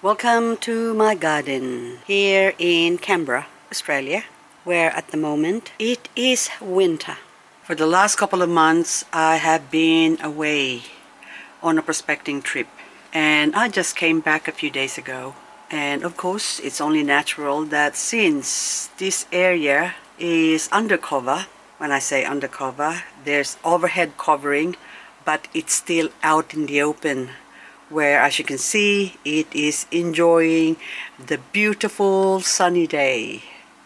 Welcome to my garden here in Canberra, Australia, where at the moment it is winter. For the last couple of months I have been away on a prospecting trip, and I just came back a few days ago. And of course it's only natural that since this area is undercover, when I say undercover, there's overhead covering, but it's still out in the open, where as you can see it is enjoying the beautiful sunny day.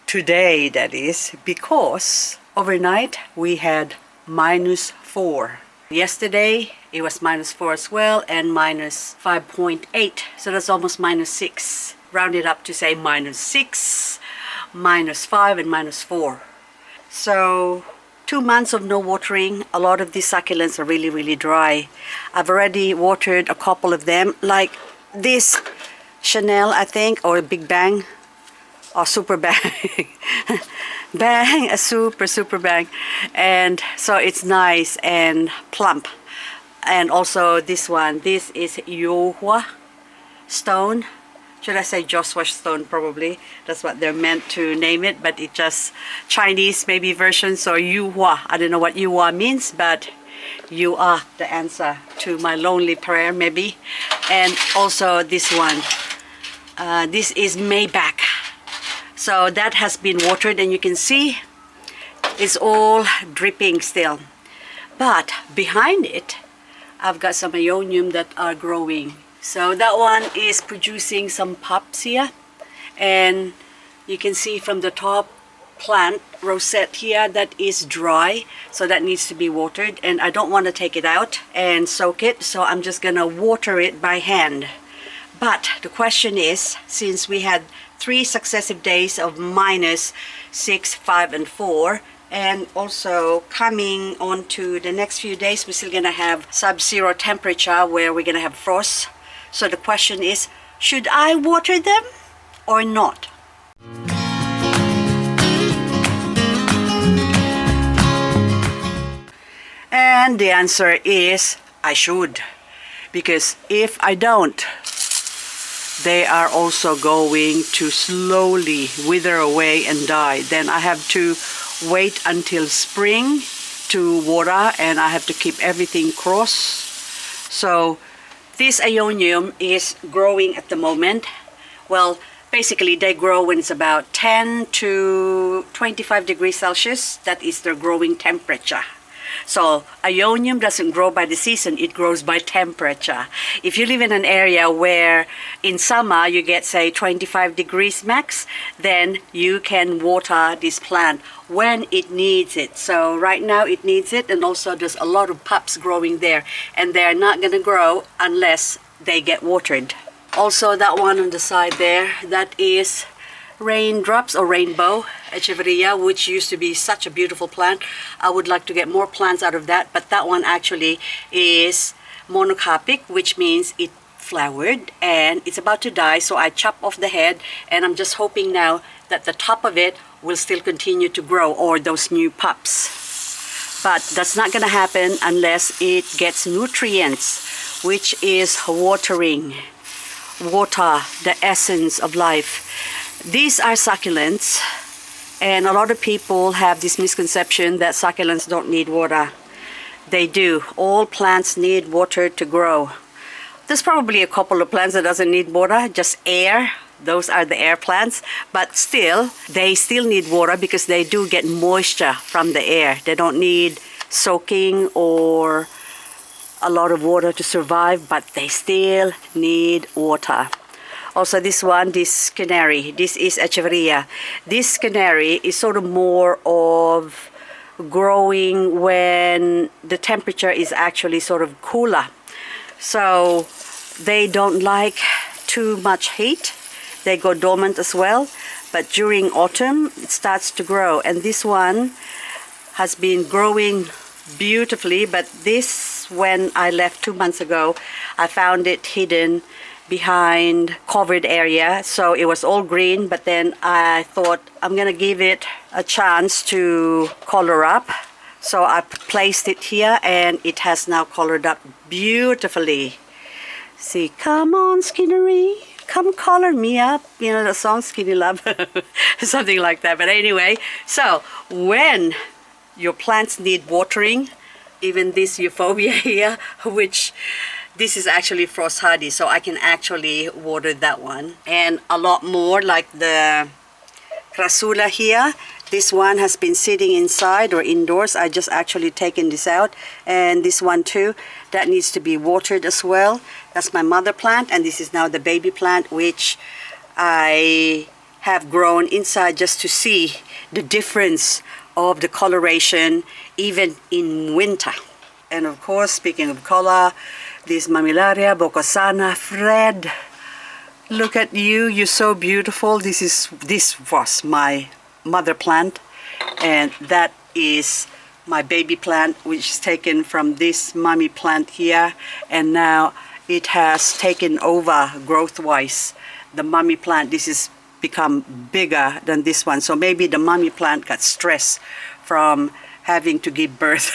Today that is, because overnight we had -4. Yesterday it was -4 as well, and -5.8, so that's almost -6. Rounded up to say -6, -5 and -4. So 2 months of no watering. A lot of these succulents are really dry. I've already watered a couple of them, like this Chanel, I think, or Big Bang, or Super Bang. Bang, a super bang. And so it's nice and plump. And also this one, this is Yohua stone. Should I say Joshua stone? Probably that's what they're meant to name it, but it just Chinese maybe version, so Yuhua. I don't know what Yuhua means, but you are the answer to my lonely prayer maybe. And also this one, this is Maybach, so that has been watered, and you can see it's all dripping still, but behind it I've got some Ionium that are growing. So that one is producing some pups here, and you can see from the top plant rosette here that is dry, so that needs to be watered, and I don't want to take it out and soak it, so I'm just gonna water it by hand. But the question is, since we had 3 successive days of -6, 5 and 4, and also coming on to the next few days we're still gonna have sub-zero temperature where we're gonna have frost. So the question is, should I water them or not? And the answer is I should, because if I don't, they are also going to slowly wither away and die. Then I have to wait until spring to water, and I have to keep everything cross. So this Ionium is growing at the moment. Well, basically they grow when it's about 10 to 25 degrees Celsius. That is their growing temperature. So Ionium doesn't grow by the season, it grows by temperature. If you live in an area where in summer you get say 25 degrees max, then you can water this plant when it needs it. So right now it needs it, and also there's a lot of pups growing there, and they're not gonna grow unless they get watered. Also that one on the side there, that is Raindrops or Rainbow Echeveria, which used to be such a beautiful plant. I would like to get more plants out of that, but that one actually is monocarpic, which means it flowered and it's about to die, so I chop off the head, and I'm just hoping now that the top of it will still continue to grow, or those new pups. But that's not gonna happen unless it gets nutrients, which is watering. Water, the essence of life. These are succulents, and a lot of people have this misconception that succulents don't need water. They do. All plants need water to grow. There's probably a couple of plants that doesn't need water, just air. Those are the air plants, but still, they still need water because they do get moisture from the air. They don't need soaking or a lot of water to survive, but they still need water. Also this one, this canary, this is Echeveria. This canary is sort of more of growing when the temperature is actually sort of cooler. So they don't like too much heat. They go dormant as well, but during autumn it starts to grow, and this one has been growing beautifully. But this, when I left 2 months ago, I found it hidden behind covered area, so it was all green, but then I thought I'm gonna give it a chance to color up, so I placed it here and it has now colored up beautifully. See, come on, Skinnery, come color me up. You know the song Skinny Love, something like that. But anyway, so when your plants need watering, even this euphorbia here, which this is actually frost hardy, so I can actually water that one. And a lot more like the crassula here. This one has been sitting inside or indoors. I just actually taken this out. And this one too, that needs to be watered as well. That's my mother plant, and this is now the baby plant, which I have grown inside just to see the difference of the coloration even in winter. And of course, speaking of color, this Mammillaria bocosana, Fred. Look at you, you're so beautiful. This was my mother plant, and that is my baby plant, which is taken from this mommy plant here, and now it has taken over growth-wise. The mommy plant, this is become bigger than this one, so maybe the mommy plant got stressed from having to give birth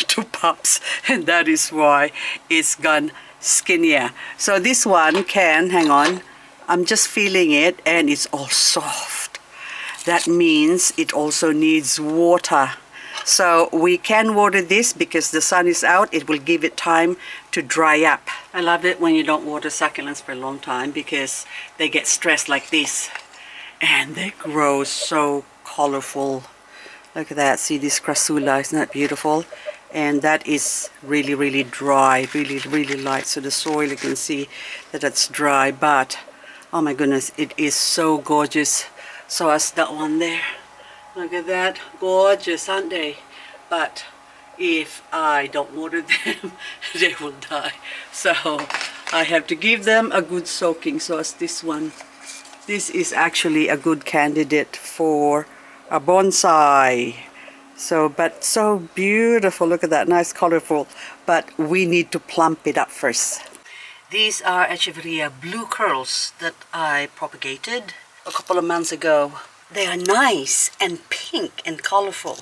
to pups, and that is why it's gone skinnier. So this one can, hang on, I'm just feeling it, and it's all soft. That means it also needs water. So we can water this because the sun is out. It will give it time to dry up. I love it when you don't water succulents for a long time because they get stressed like this. And they grow so colorful. Look at that. See this crassula, isn't that beautiful? And that is really, really dry, really, really light. So the soil, you can see that it's dry, but oh my goodness, it is so gorgeous. So as that one there, look at that, gorgeous, aren't they? But if I don't water them, they will die. So I have to give them a good soaking. So as this one, this is actually a good candidate for a bonsai. So, but so beautiful, look at that, nice, colorful. But we need to plump it up first. These are Echeveria blue curls that I propagated a couple of months ago. They are nice and pink and colorful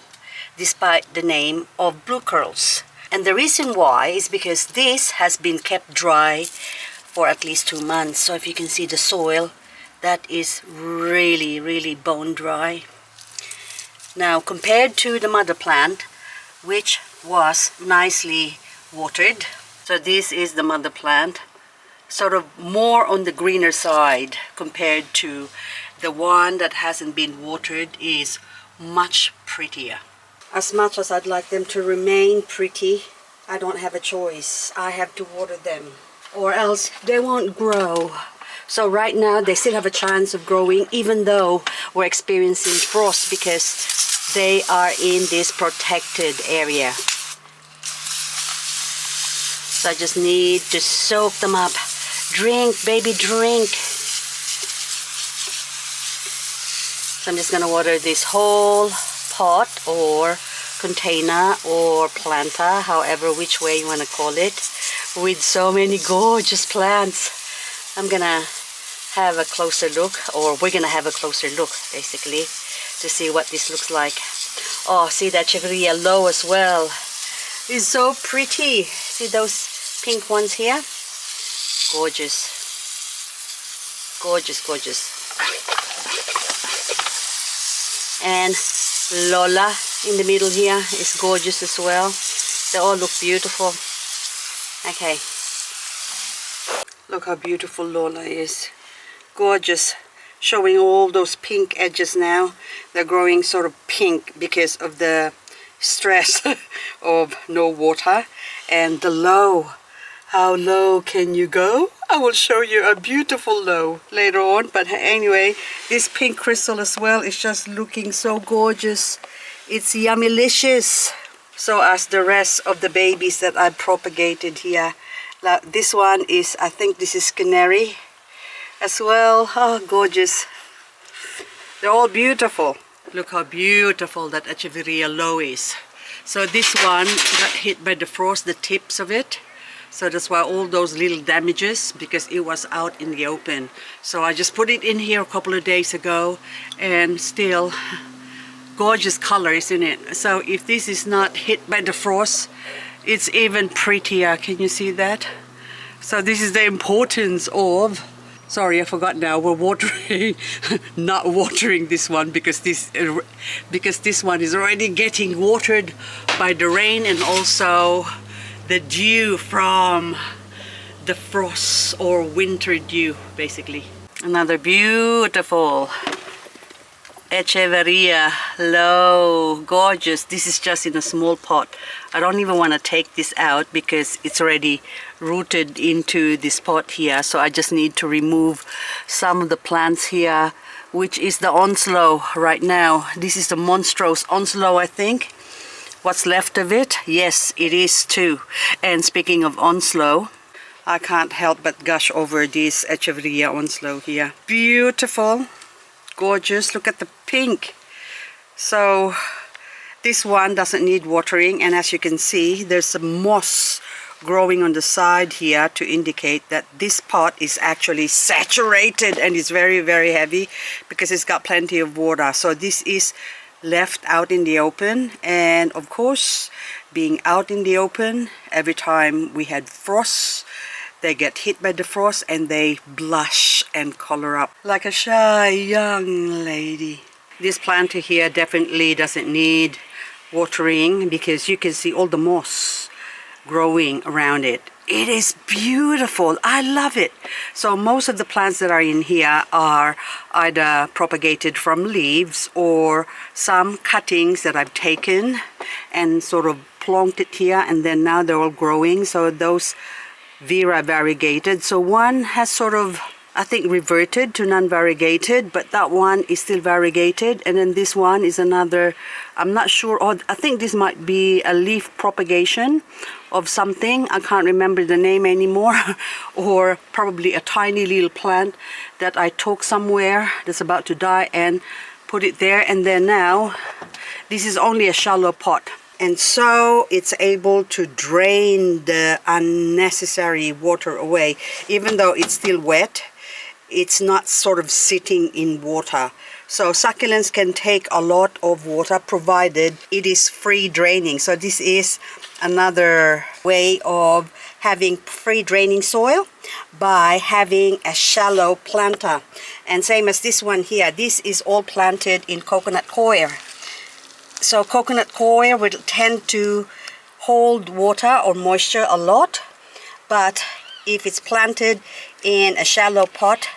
despite the name of blue curls. And the reason why is because this has been kept dry for at least 2 months. So if you can see the soil, that is really, really bone dry. Now compared to the mother plant, which was nicely watered. So this is the mother plant, sort of more on the greener side compared to the one that hasn't been watered, is much prettier. As much as I'd like them to remain pretty, I don't have a choice. I have to water them or else they won't grow. So right now they still have a chance of growing even though we're experiencing frost because they are in this protected area. So I just need to soak them up. Drink, baby, drink. So I'm just gonna water this whole pot or container or planta, however, which way you wanna call it, with so many gorgeous plants. I'm gonna have a closer look, or we're gonna have a closer look, basically, to see what this looks like. Oh, see that Echeveria low as well. It's so pretty. See those pink ones here? Gorgeous. Gorgeous, gorgeous. And Lola in the middle here is gorgeous as well. They all look beautiful. Okay. Look how beautiful Lola is. Gorgeous. Showing all those pink edges now. They're growing sort of pink because of the stress of no water. And the low. How low can you go? I will show you a beautiful low later on. But anyway, this pink crystal as well is just looking so gorgeous. It's yummylicious. So as the rest of the babies that I propagated here. This one is, I think this is Canary as well. Oh, gorgeous. They're all beautiful. Look how beautiful that Echeveria low is. So this one got hit by the frost, the tips of it. So that's why all those little damages, because it was out in the open. So I just put it in here a couple of days ago, and still gorgeous color, isn't it? So if this is not hit by the frost, it's even prettier. Can you see that? So this is the importance of, sorry, I forgot now, we're watering, not watering this one because this one is already getting watered by the rain and also the dew from the frost or winter dew, basically. Another beautiful Echeveria, low, gorgeous. This is just in a small pot. I don't even want to take this out because it's already rooted into this pot here. So I just need to remove some of the plants here, which is the onslow right now. This is the monstrous onslow, I think. What's left of it? Yes, it is too. And speaking of onslow, I can't help but gush over this Echeveria onslow here. Beautiful. Gorgeous. Look at the pink. So this one doesn't need watering, and as you can see there's some moss growing on the side here to indicate that this pot is actually saturated and it's very, very heavy because it's got plenty of water. So this is left out in the open, and of course being out in the open, every time we had frost they get hit by the frost and they blush and color up like a shy young lady. This plant here definitely doesn't need watering because you can see all the moss growing around it. It is beautiful. I love it. So most of the plants that are in here are either propagated from leaves or some cuttings that I've taken and sort of plonked it here, and then now they're all growing. So those Vera variegated. So one has sort of, I think, reverted to non-variegated, but that one is still variegated. And then this one is another, I'm not sure, or I think this might be a leaf propagation of something. I can't remember the name anymore. Or probably a tiny little plant that I took somewhere that's about to die and put it there. And then now, this is only a shallow pot. And so it's able to drain the unnecessary water away. Even though it's still wet, it's not sort of sitting in water. So succulents can take a lot of water provided it is free draining. So this is another way of having free draining soil by having a shallow planter. And same as this one here, this is all planted in coconut coir. So coconut coir will tend to hold water or moisture a lot, but if it's planted in a shallow pot,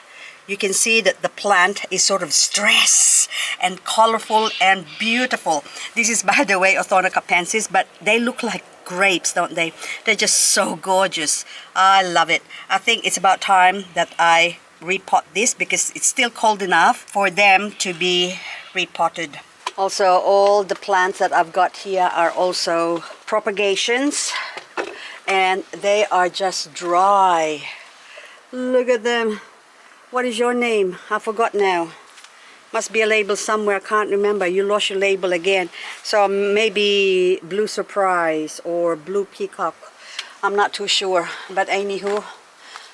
you can see that the plant is sort of stressed and colorful and beautiful. This is, by the way, Orthonocapensis, but they look like grapes, don't they? They're just so gorgeous. I love it. I think it's about time that I repot this because it's still cold enough for them to be repotted. Also, all the plants that I've got here are also propagations, and they are just dry. Look at them. What is your name? I forgot now. Must be a label somewhere. I can't remember. You lost your label again. So maybe Blue Surprise or Blue Peacock. I'm not too sure. But anywho,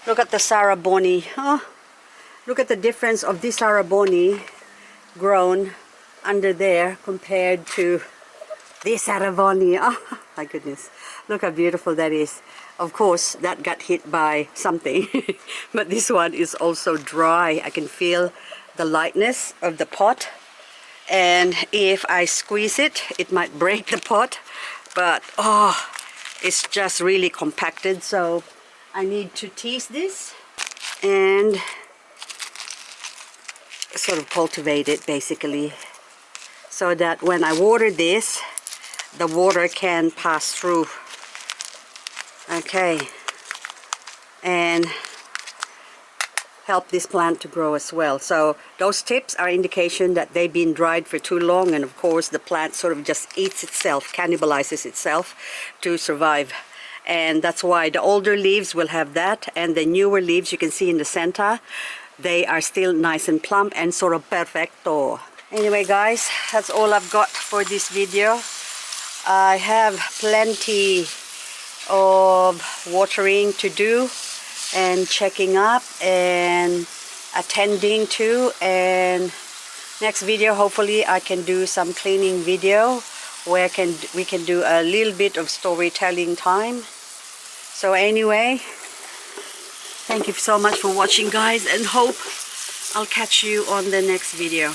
look at the Saraboni. Oh, look at the difference of this Saraboni grown under there compared to this Saraboni. Oh my goodness, look how beautiful that is. Of course that got hit by something but this one is also dry. I can feel the lightness of the pot, and if I squeeze it, it might break the pot, but oh, it's just really compacted. So I need to tease this and sort of cultivate it basically, so that when I water this, the water can pass through. Okay, and help this plant to grow as well. So those tips are indication that they've been dried for too long, and of course the plant sort of just eats itself, cannibalizes itself to survive. And that's why the older leaves will have that, and the newer leaves you can see in the center, they are still nice and plump and sort of perfecto. Anyway guys, that's all I've got for this video. I have plenty of watering to do and checking up and attending to, and next video hopefully I can do some cleaning video where we can do a little bit of storytelling time. So anyway, Thank you so much for watching, guys, and hope I'll catch you on the next video.